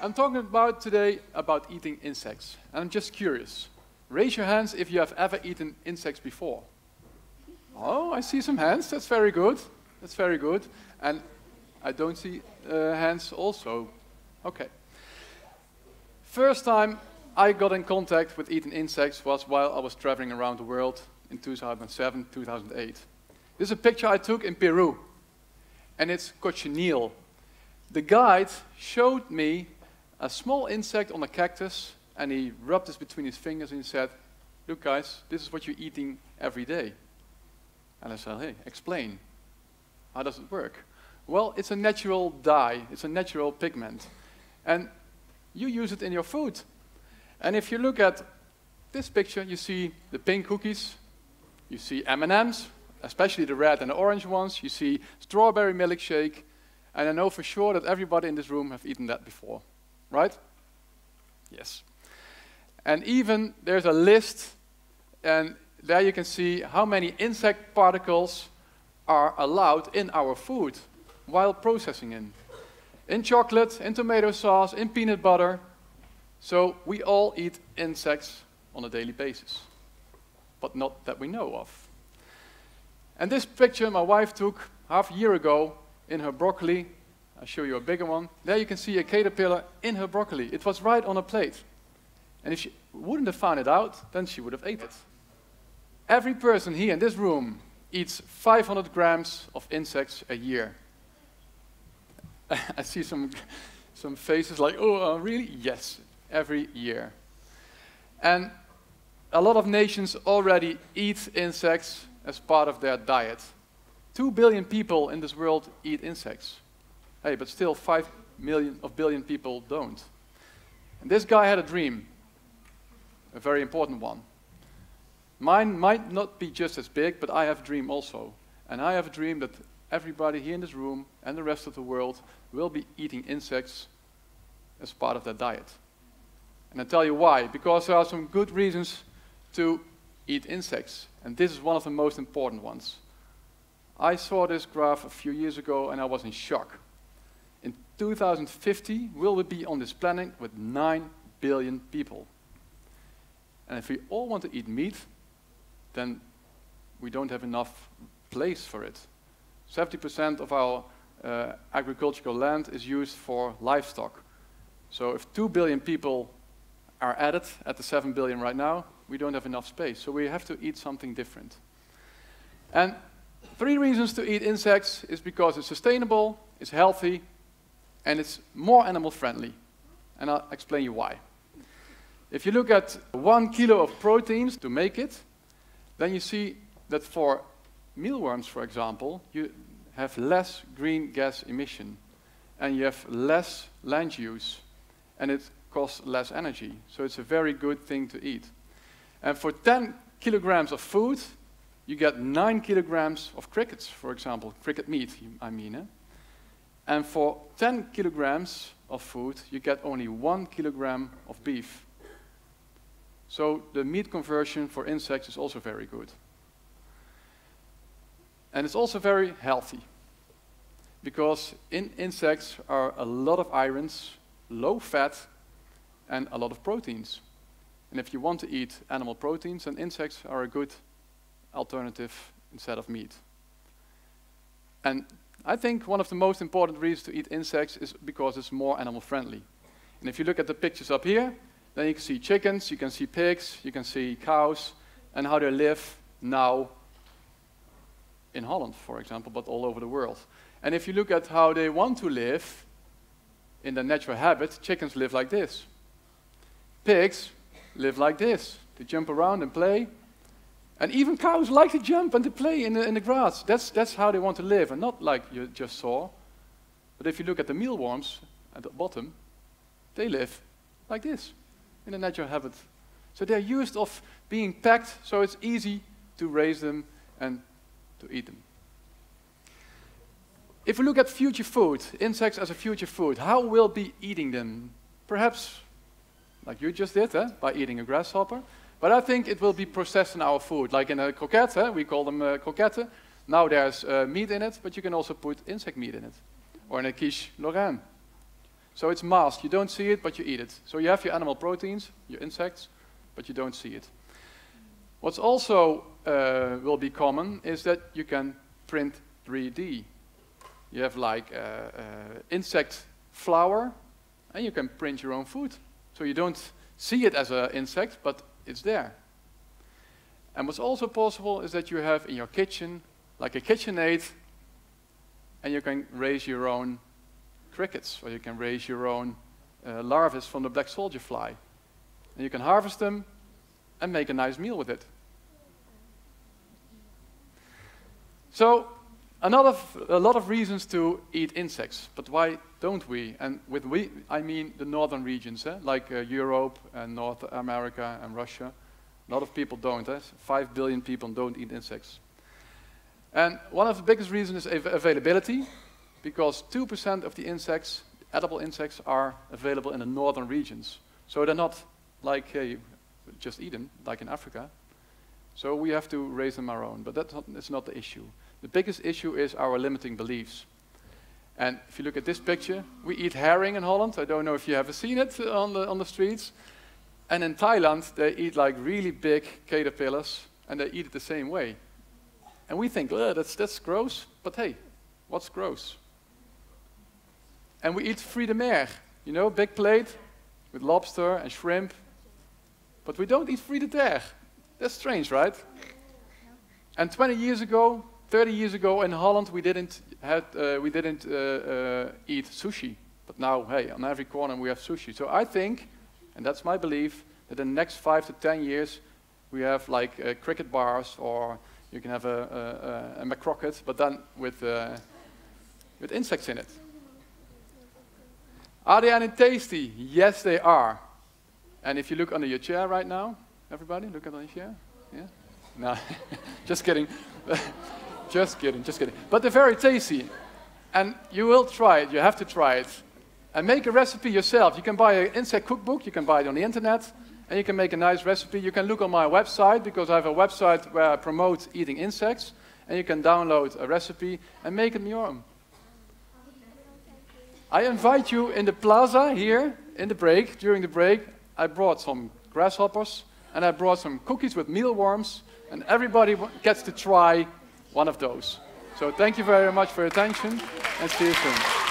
I'm talking about today about eating insects. And I'm just curious. Raise your hands if you have ever eaten insects before. Oh, I see some hands. That's very good. That's very good. And I don't see hands also. Okay. First time I got in contact with eating insects was while I was traveling around the world in 2007, 2008. This is a picture I took in Peru. And it's cochineal. The guide showed me a small insect on a cactus, and he rubbed this between his fingers and he said, "Look guys, this is what you're eating every day." And I said, "Hey, explain. How does it work?" Well, it's a natural dye, it's a natural pigment. And you use it in your food. And if you look at this picture, you see the pink cookies, you see M&Ms, especially the red and the orange ones, you see strawberry milkshake, and I know for sure that everybody in this room have eaten that before. Right? Yes. And even there's a list, and there you can see how many insect particles are allowed in our food while processing it. In chocolate, in tomato sauce, in peanut butter. So we all eat insects on a daily basis, but not that we know of. And this picture my wife took half a year ago in her broccoli. I'll show you a bigger one. There you can see a caterpillar in her broccoli. It was right on a plate. And if she wouldn't have found it out, then she would have ate it. Every person here in this room eats 500 grams of insects a year. I see some faces like, "Oh, really?" Yes, every year. And a lot of nations already eat insects as part of their diet. 2 billion people in this world eat insects. Hey, but still 5 billion people don't. And this guy had a dream, a very important one. Mine might not be just as big, but I have a dream also. And I have a dream that everybody here in this room and the rest of the world will be eating insects as part of their diet. And I'll tell you why. Because there are some good reasons to eat insects. And this is one of the most important ones. I saw this graph a few years ago and I was in shock. In 2050, we'll be on this planet with 9 billion people. And if we all want to eat meat, then we don't have enough place for it. 70% of our agricultural land is used for livestock. So if 2 billion people are added at the 7 billion right now, we don't have enough space. So we have to eat something different. And 3 reasons to eat insects is because it's sustainable, it's healthy, and it's more animal friendly. And I'll explain you why. If you look at 1 kilo of proteins to make it, then you see that for mealworms, for example, you have less green gas emission, and you have less land use, and it costs less energy. So it's a very good thing to eat. And for 10 kilograms of food, you get 9 kilograms of crickets, for example, cricket meat, I mean. And for 10 kilograms of food, you get only 1 kilogram of beef. So the meat conversion for insects is also very good. And it's also very healthy, because in insects are a lot of irons, low fat, and a lot of proteins. And if you want to eat animal proteins, then insects are a good alternative instead of meat. And I think one of the most important reasons to eat insects is because it's more animal friendly. And if you look at the pictures up here, then you can see chickens, you can see pigs, you can see cows, and how they live now in Holland, for example, but all over the world. And if you look at how they want to live in their natural habitat, chickens live like this. Pigs live like this. They jump around and play. And even cows like to jump and to play in the grass. That's how they want to live, and not like you just saw. But if you look at the mealworms at the bottom, they live like this, in a natural habitat. So they're used of being packed, so it's easy to raise them and to eat them. If we look at future food, insects as a future food, how we'll be eating them? Perhaps, like you just did, by eating a grasshopper. But I think it will be processed in our food, like in a croquette, we call them croquette. Now there's meat in it, but you can also put insect meat in it, or in a quiche Lorraine. So it's masked. You don't see it, but you eat it. So you have your animal proteins, your insects, but you don't see it. What's also will be common is that you can print 3D. You have like insect flour, and you can print your own food. So you don't see it as an insect, but it's there. And what's also possible is that you have in your kitchen, like a KitchenAid, and you can raise your own crickets, or you can raise your own larvae from the black soldier fly. And you can harvest them and make a nice meal with it. So, a lot of reasons to eat insects, but why don't we? And with we, I mean the northern regions, like Europe and North America and Russia. A lot of people don't. 5 billion people don't eat insects. And one of the biggest reasons is availability, because 2% of the insects, edible insects, are available in the northern regions. So they're not like, hey, just eat them, like in Africa. So we have to raise them our own, but that's not the issue. The biggest issue is our limiting beliefs. And if you look at this picture, we eat herring in Holland. I don't know if you have seen it on the streets. And in Thailand, they eat like really big caterpillars, and they eat it the same way. And we think, oh, that's gross, but hey, what's gross? And we eat fruits de mer, you know, big plate with lobster and shrimp. But we don't eat fruits de terre. That's strange, right? And 20 years ago, 30 years ago in Holland, we didn't eat sushi. But now, hey, on every corner we have sushi. So I think, and that's my belief, that in the next 5 to 10 years, we have like cricket bars, or you can have a McCrocket, but then with insects in it. Are they any tasty? Yes, they are. And if you look under your chair right now, everybody, look under your chair. Yeah? No, just kidding. Just kidding, just kidding. But they're very tasty. And you will try it, you have to try it. And make a recipe yourself. You can buy an insect cookbook, you can buy it on the internet, and you can make a nice recipe. You can look on my website, because I have a website where I promote eating insects, and you can download a recipe and make it your own. I invite you in the plaza here, in the break, during the break. I brought some grasshoppers, and I brought some cookies with mealworms, and everybody gets to try one of those. So thank you very much for your attention, and see you soon.